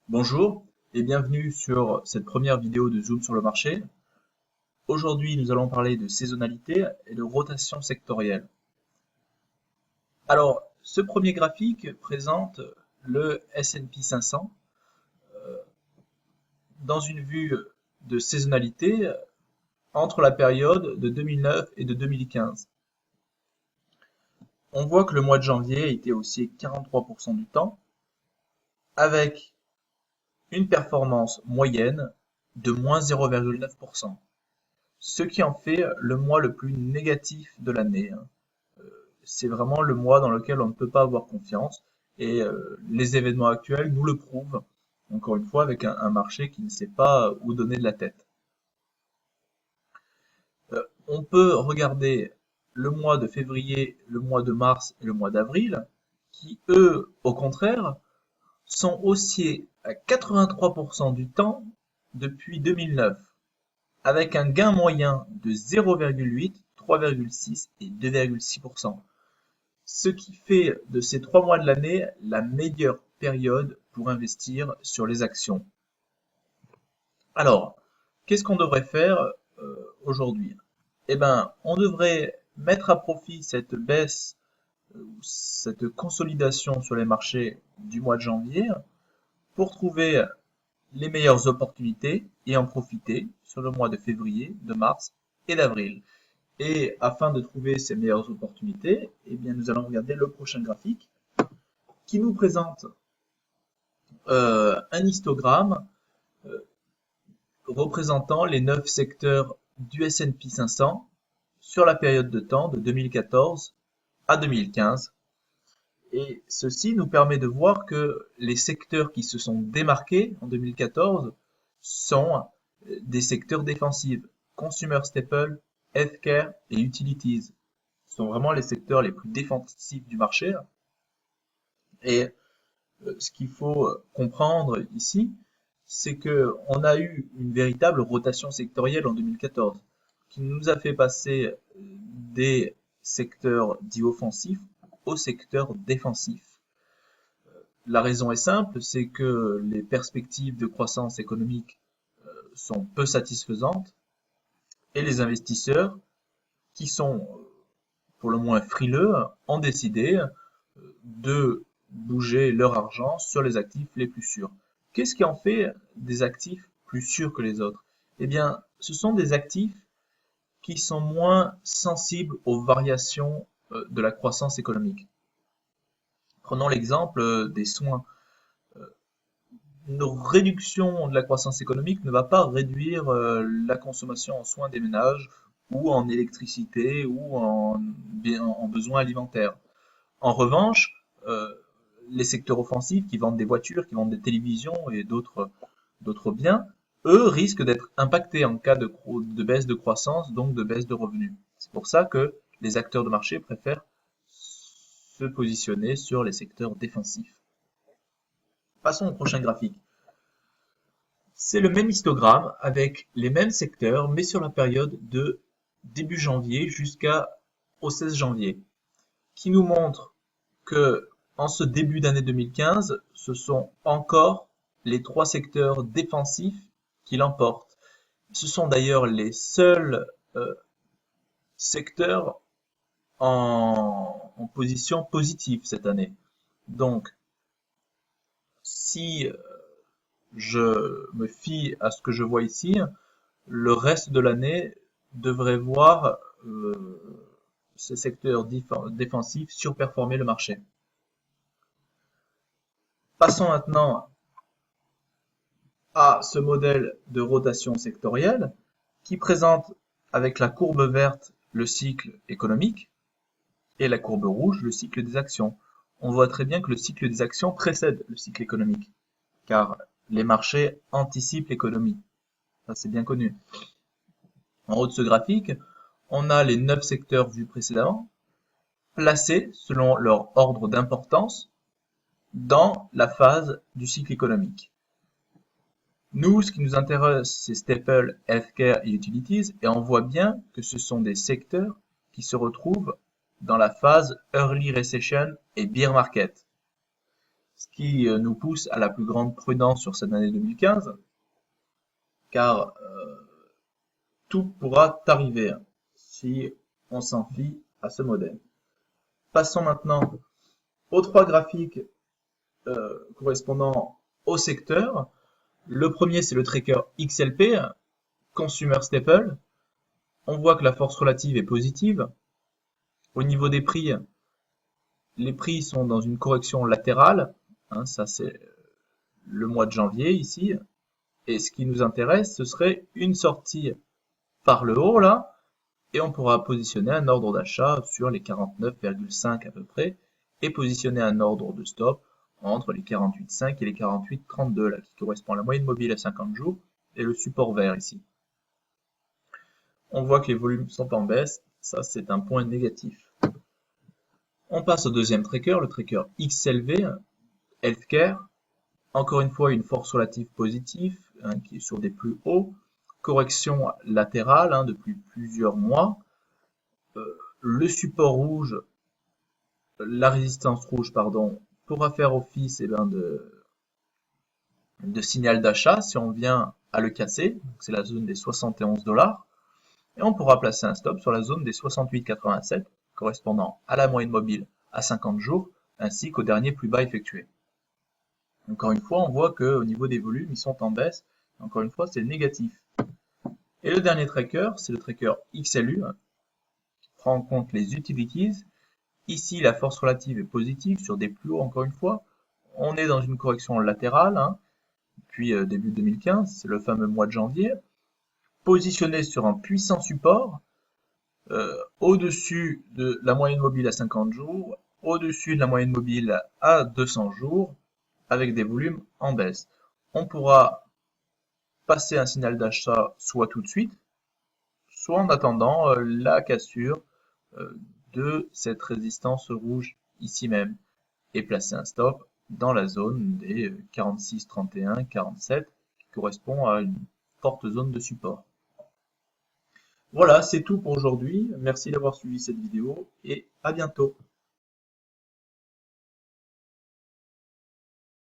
Bonjour et bienvenue sur cette première vidéo de Zoom sur le marché. Aujourd'hui, nous allons parler de saisonnalité et de rotation sectorielle. Alors, ce premier graphique présente le S&P 500 dans une vue de saisonnalité entre la période de 2009 et de 2015. On voit que le mois de janvier a été haussier 43% du temps, avec une performance moyenne de moins 0,9%. Ce qui en fait le mois le plus négatif de l'année. C'est vraiment le mois dans lequel on ne peut pas avoir confiance et les événements actuels nous le prouvent, encore une fois, avec un marché qui ne sait pas où donner de la tête. On peut regarder le mois de février, le mois de mars et le mois d'avril, qui eux, au contraire, sont haussiers à 83% du temps depuis 2009, avec un gain moyen de 0,8, 3,6 et 2,6%. Ce qui fait de ces 3 mois de l'année la meilleure période pour investir sur les actions. Alors, qu'est-ce qu'on devrait faire aujourd'hui? Eh bien, on devrait mettre à profit cette baisse, cette consolidation sur les marchés du mois de janvier pour trouver les meilleures opportunités et en profiter sur le mois de février, de mars et d'avril. Et afin de trouver ces meilleures opportunités, eh bien, nous allons regarder le prochain graphique qui nous présente un histogramme euh, représentant les 9 secteurs du S&P 500 sur la période de temps de 2014 à 2015. Et ceci nous permet de voir que les secteurs qui se sont démarqués en 2014 sont des secteurs défensifs, consumer staple, healthcare et utilities. Ce sont vraiment les secteurs les plus défensifs du marché. Et ce qu'il faut comprendre ici, c'est que on a eu une véritable rotation sectorielle en 2014, qui nous a fait passer des secteurs dits offensifs aux secteurs défensifs. La raison est simple, c'est que les perspectives de croissance économique sont peu satisfaisantes et les investisseurs, qui sont pour le moins frileux, ont décidé de bouger leur argent sur les actifs les plus sûrs. Qu'est-ce qui en fait des actifs plus sûrs que les autres? Eh bien, ce sont des actifs qui sont moins sensibles aux variations de la croissance économique. Prenons l'exemple des soins. Une réduction de la croissance économique ne va pas réduire la consommation en soins des ménages ou en électricité ou en besoins alimentaires. En revanche, les secteurs offensifs qui vendent des voitures, qui vendent des télévisions et d'autres biens, eux risquent d'être impactés en cas de baisse de croissance, donc de baisse de revenus. C'est pour ça que les acteurs de marché préfèrent se positionner sur les secteurs défensifs. Passons au prochain graphique. C'est le même histogramme avec les mêmes secteurs, mais sur la période de début janvier jusqu'au 16 janvier, qui nous montre que en ce début d'année 2015, ce sont encore les 3 secteurs défensifs qui l'emportent. Ce sont d'ailleurs les seuls secteurs en position positive cette année. Donc, si je me fie à ce que je vois ici, le reste de l'année devrait voir ces secteurs défensifs surperformer le marché. Passons maintenant à ce modèle de rotation sectorielle qui présente avec la courbe verte le cycle économique et la courbe rouge le cycle des actions. On voit très bien que le cycle des actions précède le cycle économique, car les marchés anticipent l'économie. Ça, c'est bien connu. En haut de ce graphique, on a les 9 secteurs vus précédemment, placés selon leur ordre d'importance dans la phase du cycle économique. Nous, ce qui nous intéresse, c'est Staple, Healthcare et Utilities, et on voit bien que ce sont des secteurs qui se retrouvent dans la phase Early Recession et Bear Market. ce qui nous pousse à la plus grande prudence sur cette année 2015, car tout pourra arriver si on s'en fie à ce modèle. Passons maintenant aux trois graphiques correspondant au secteur. Le premier, c'est le tracker XLP, Consumer Staple. On voit que la force relative est positive. Au niveau des prix, les prix sont dans une correction latérale. Ça, c'est le mois de janvier ici. Et ce qui nous intéresse, ce serait une sortie par le haut là. Et on pourra positionner un ordre d'achat sur les 49,5 à peu près. Et positionner un ordre de stop entre les 48,5 et les 48,32 là, qui correspond à la moyenne mobile à 50 jours et le support vert ici. On voit que les volumes sont en baisse, ça c'est un point négatif. On passe au deuxième tracker, le tracker XLV, Healthcare. Encore une fois, une force relative positive, qui est sur des plus hauts. Correction latérale depuis plusieurs mois. Le support rouge, la résistance rouge, pardon, pourra faire office de signal d'achat si on vient à le casser. C'est la zone des 71 $. Et on pourra placer un stop sur la zone des 68,87, correspondant à la moyenne mobile à 50 jours, ainsi qu'au dernier plus bas effectué. Encore une fois, on voit qu'au niveau des volumes, ils sont en baisse. Encore une fois, c'est négatif. Et le dernier tracker, c'est le tracker XLU, qui prend en compte les utilities. Ici, la force relative est positive sur des plus hauts, encore une fois. On est dans une correction latérale, depuis début 2015, c'est le fameux mois de janvier. Positionné sur un puissant support, au-dessus de la moyenne mobile à 50 jours, au-dessus de la moyenne mobile à 200 jours, avec des volumes en baisse. On pourra passer un signal d'achat soit tout de suite, soit en attendant la cassure de cette résistance rouge ici même, et placer un stop dans la zone des 46,31, 47, qui correspond à une forte zone de support. Voilà, c'est tout pour aujourd'hui. Merci d'avoir suivi cette vidéo et à bientôt.